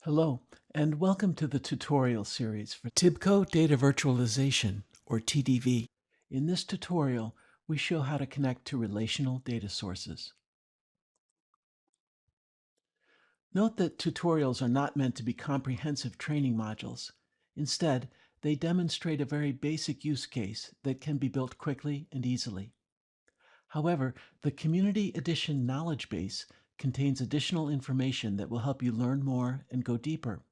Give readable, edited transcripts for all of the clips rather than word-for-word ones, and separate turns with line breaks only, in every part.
Hello, and welcome to the tutorial series for TIBCO Data Virtualization, or TDV. In this tutorial, we show how to connect to relational data sources. Note that tutorials are not meant to be comprehensive training modules. Instead, they demonstrate a very basic use case that can be built quickly and easily. However, the Community Edition knowledge base contains additional information that will help you learn more and go deeper.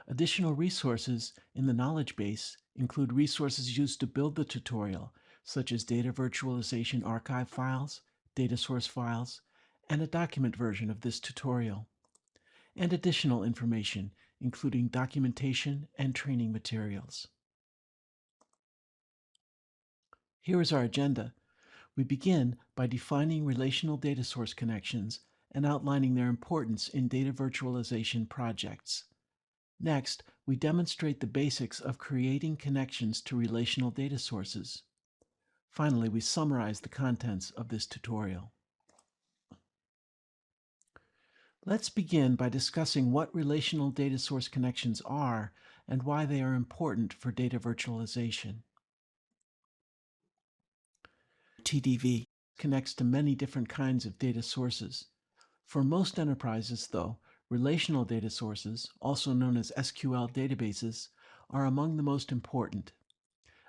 Additional resources in the knowledge base include resources used to build the tutorial, such as data virtualization archive files, data source files, and a document version of this tutorial, and additional information, including documentation and training materials. Here is our agenda. We begin by defining relational data source connections and outlining their importance in data virtualization projects. Next, we demonstrate the basics of creating connections to relational data sources. Finally, we summarize the contents of this tutorial. Let's begin by discussing what relational data source connections are and why they are important for data virtualization. TDV connects to many different kinds of data sources. For most enterprises, though, relational data sources, also known as SQL databases, are among the most important.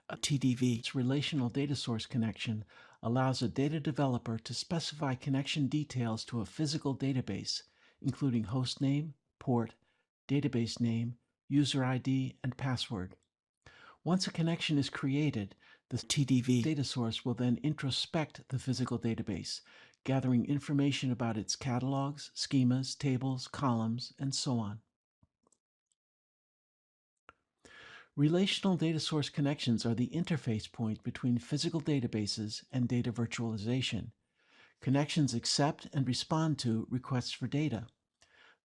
A TDV, relational data source connection, allows a data developer to specify connection details to a physical database, including host name, port, database name, user ID, and password. Once a connection is created, the TDV data source will then introspect the physical database, gathering information about its catalogs, schemas, tables, columns, and so on. Relational data source connections are the interface point between physical databases and data virtualization. Connections accept and respond to requests for data.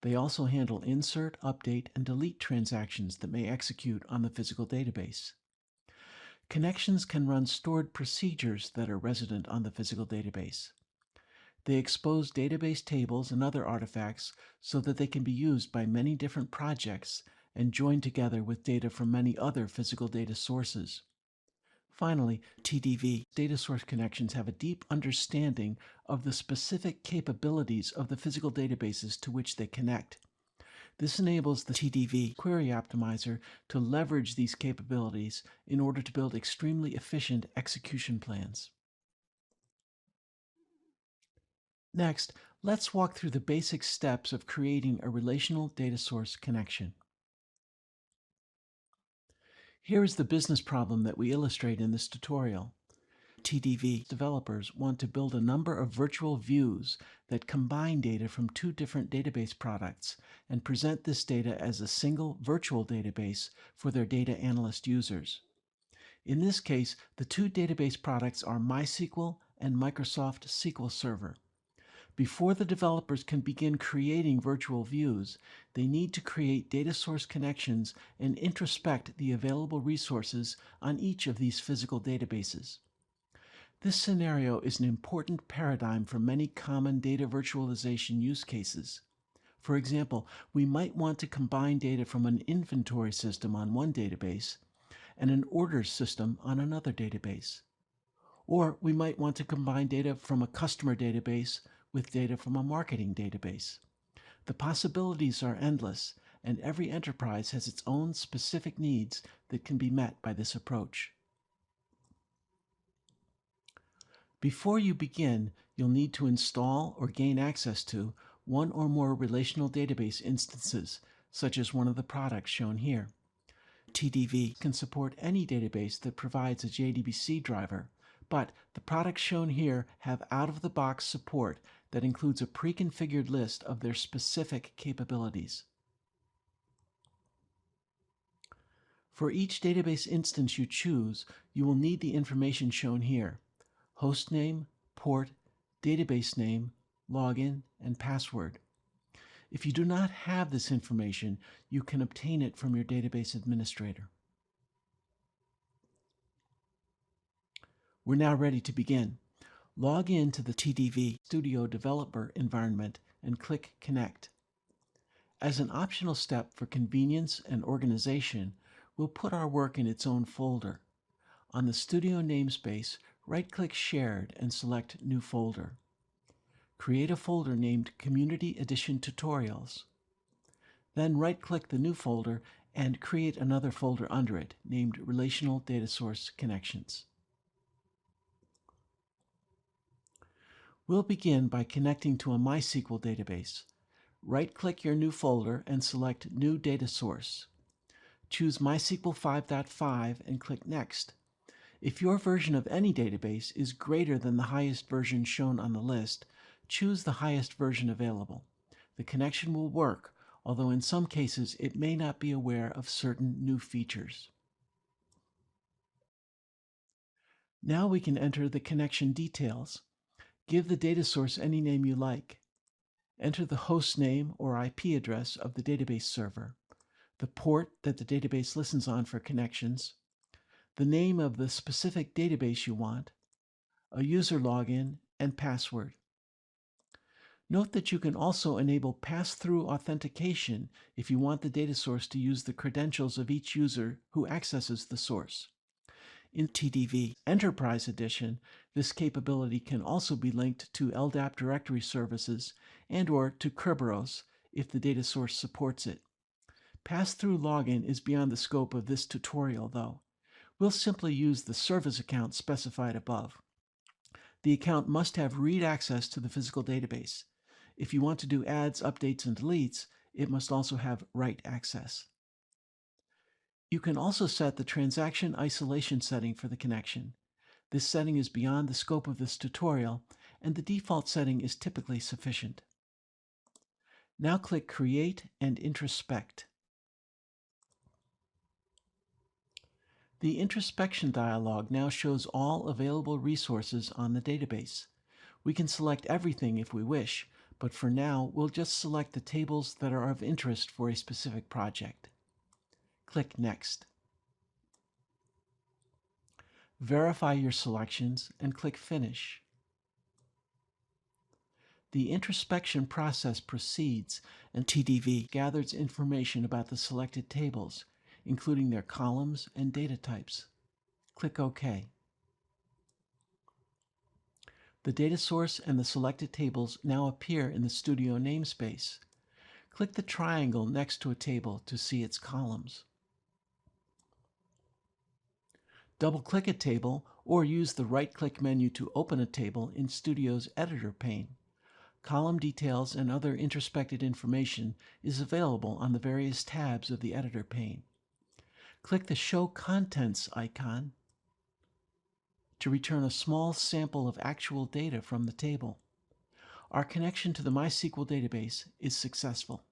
They also handle insert, update, and delete transactions that may execute on the physical database. Connections can run stored procedures that are resident on the physical database. They expose database tables and other artifacts so that they can be used by many different projects and joined together with data from many other physical data sources. Finally, TDV data source connections have a deep understanding of the specific capabilities of the physical databases to which they connect. This enables the TDV query optimizer to leverage these capabilities in order to build extremely efficient execution plans. Next, let's walk through the basic steps of creating a relational data source connection. Here is the business problem that we illustrate in this tutorial. TDV developers want to build a number of virtual views that combine data from two different database products and present this data as a single virtual database for their data analyst users. In this case, the two database products are MySQL and Microsoft SQL Server. Before the developers can begin creating virtual views, they need to create data source connections and introspect the available resources on each of these physical databases. This scenario is an important paradigm for many common data virtualization use cases. For example, we might want to combine data from an inventory system on one database and an orders system on another database. Or we might want to combine data from a customer database with data from a marketing database. The possibilities are endless, and every enterprise has its own specific needs that can be met by this approach. Before you begin, you'll need to install or gain access to one or more relational database instances, such as one of the products shown here. TDV can support any database that provides a JDBC driver, but the products shown here have out-of-the-box support that includes a pre-configured list of their specific capabilities. For each database instance you choose, you will need the information shown here: hostname, port, database name, login, and password. If you do not have this information, you can obtain it from your database administrator. We're now ready to begin. Log in to the TDV Studio Developer environment and click Connect. As an optional step for convenience and organization, we'll put our work in its own folder. On the Studio namespace, right-click Shared and select New Folder. Create a folder named Community Edition Tutorials. Then right-click the new folder and create another folder under it named Relational Data Source Connections. We'll begin by connecting to a MySQL database. Right-click your new folder and select New Data Source. Choose MySQL 5.5 and click Next. If your version of any database is greater than the highest version shown on the list, choose the highest version available. The connection will work, although in some cases it may not be aware of certain new features. Now we can enter the connection details. Give the data source any name you like. Enter the host name or IP address of the database server, the port that the database listens on for connections, the name of the specific database you want, a user login, and password. Note that you can also enable pass-through authentication if you want the data source to use the credentials of each user who accesses the source. In TDV Enterprise Edition, this capability can also be linked to LDAP directory services and/or to Kerberos if the data source supports it. Pass-through login is beyond the scope of this tutorial, though. We'll simply use the service account specified above. The account must have read access to the physical database. If you want to do adds, updates, and deletes, it must also have write access. You can also set the transaction isolation setting for the connection. This setting is beyond the scope of this tutorial, and the default setting is typically sufficient. Now click Create and Introspect. The introspection dialog now shows all available resources on the database. We can select everything if we wish, but for now we'll just select the tables that are of interest for a specific project. Click Next. Verify your selections and click Finish. The introspection process proceeds and TDV gathers information about the selected tables, including their columns and data types. Click OK. The data source and the selected tables now appear in the Studio namespace. Click the triangle next to a table to see its columns. Double-click a table or use the right-click menu to open a table in Studio's Editor pane. Column details and other introspected information is available on the various tabs of the Editor pane. Click the Show Contents icon to return a small sample of actual data from the table. Our connection to the MySQL database is successful.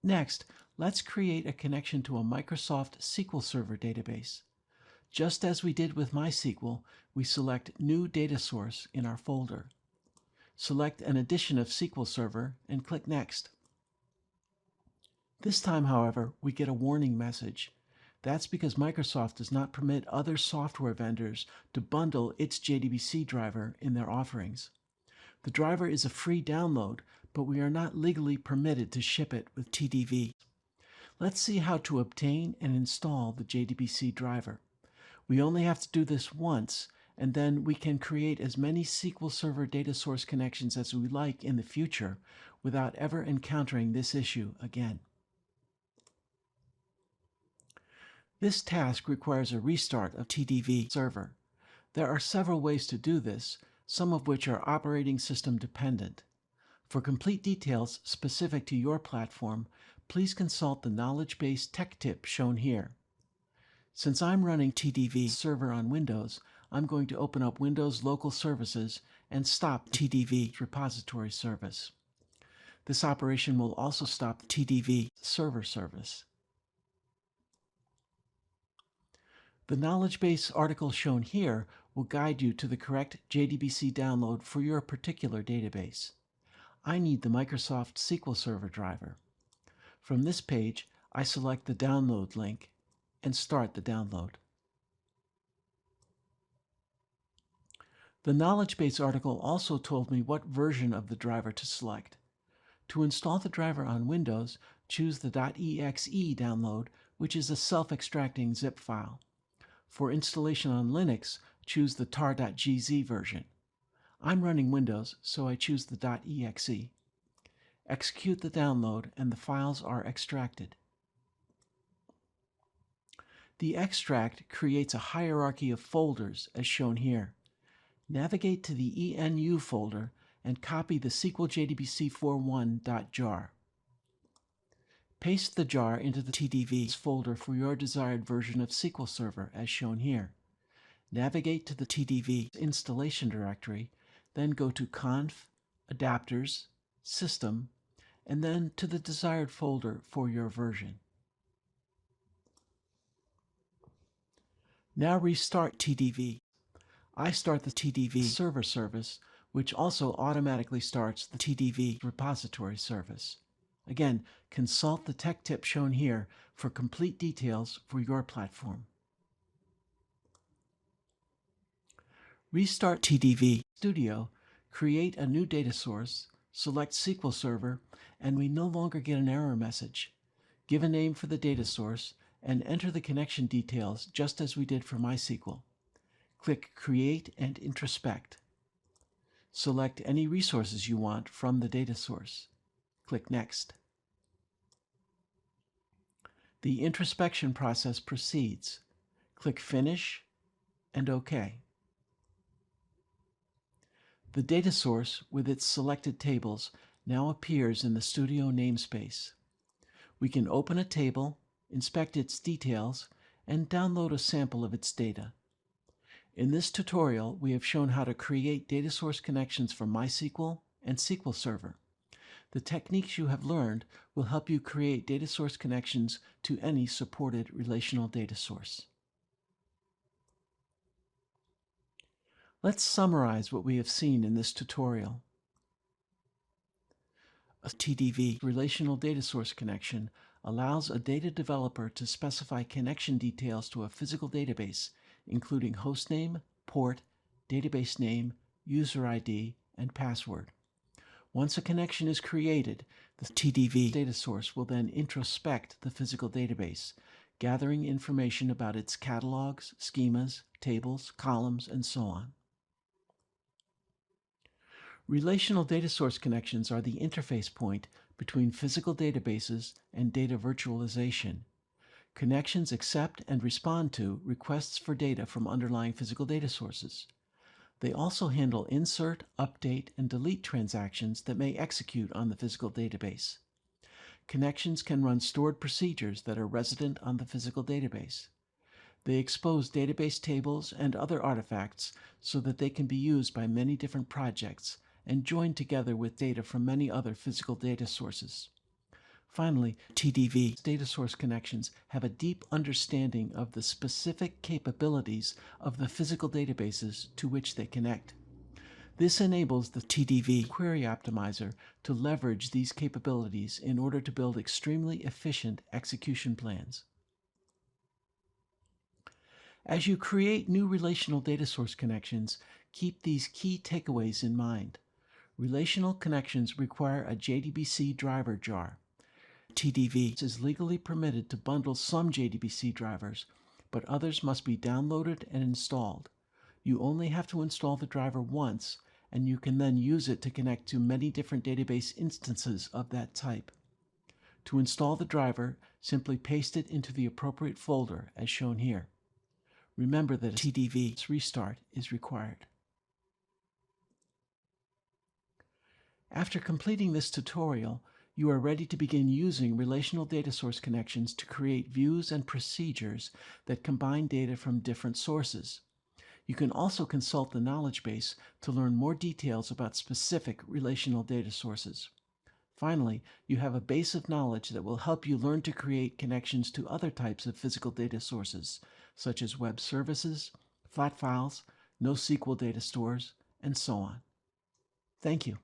Next, let's create a connection to a Microsoft SQL Server database. Just as we did with MySQL, we select New Data Source in our folder. Select an edition of SQL Server and click Next. This time, however, we get a warning message. That's because Microsoft does not permit other software vendors to bundle its JDBC driver in their offerings. The driver is a free download, but we are not legally permitted to ship it with TDV. Let's see how to obtain and install the JDBC driver. We only have to do this once, and then we can create as many SQL Server data source connections as we like in the future without ever encountering this issue again. This task requires a restart of TDV server. There are several ways to do this, some of which are operating system dependent. For complete details specific to your platform, please consult the knowledge base tech tip shown here. Since I'm running TDV server on Windows, I'm going to open up Windows Local Services and stop TDV repository service. This operation will also stop TDV server service. The knowledge base article shown here will guide you to the correct JDBC download for your particular database. I need the Microsoft SQL Server driver. From this page, I select the download link and start the download. The knowledge base article also told me what version of the driver to select. To install the driver on Windows, choose the .exe download, which is a self-extracting zip file. For installation on Linux, choose the tar.gz version. I'm running Windows, so I choose the .exe. Execute the download and the files are extracted. The extract creates a hierarchy of folders as shown here. Navigate to the ENU folder and copy the SQL JDBC41.jar. Paste the jar into the TDV folder for your desired version of SQL Server as shown here. Navigate to the TDV installation directory, then go to Conf, Adapters, System, and then to the desired folder for your version. Now restart TDV. I start the TDV server service, which also automatically starts the TDV repository service. Again, consult the tech tip shown here for complete details for your platform. Restart TDV Studio, create a new data source, select SQL Server, and we no longer get an error message. Give a name for the data source and enter the connection details just as we did for MySQL. Click Create and Introspect. Select any resources you want from the data source. Click Next. The introspection process proceeds. Click Finish and OK. The data source with its selected tables now appears in the Studio namespace. We can open a table, inspect its details, and download a sample of its data. In this tutorial, we have shown how to create data source connections for MySQL and SQL Server. The techniques you have learned will help you create data source connections to any supported relational data source. Let's summarize what we have seen in this tutorial. A TDV relational data source connection allows a data developer to specify connection details to a physical database, including hostname, port, database name, user ID, and password. Once a connection is created, the TDV data source will then introspect the physical database, gathering information about its catalogs, schemas, tables, columns, and so on. Relational data source connections are the interface point between physical databases and data virtualization. Connections accept and respond to requests for data from underlying physical data sources. They also handle insert, update, and delete transactions that may execute on the physical database. Connections can run stored procedures that are resident on the physical database. They expose database tables and other artifacts so that they can be used by many different projects and joined together with data from many other physical data sources. Finally, TDV data source connections have a deep understanding of the specific capabilities of the physical databases to which they connect. This enables the TDV query optimizer to leverage these capabilities in order to build extremely efficient execution plans. As you create new relational data source connections, keep these key takeaways in mind. Relational connections require a JDBC driver jar. TDV is legally permitted to bundle some JDBC drivers, but others must be downloaded and installed. You only have to install the driver once, and you can then use it to connect to many different database instances of that type. To install the driver, simply paste it into the appropriate folder as shown here. Remember that a TDV restart is required. After completing this tutorial, you are ready to begin using relational data source connections to create views and procedures that combine data from different sources. You can also consult the knowledge base to learn more details about specific relational data sources. Finally, you have a base of knowledge that will help you learn to create connections to other types of physical data sources, such as web services, flat files, NoSQL data stores, and so on. Thank you.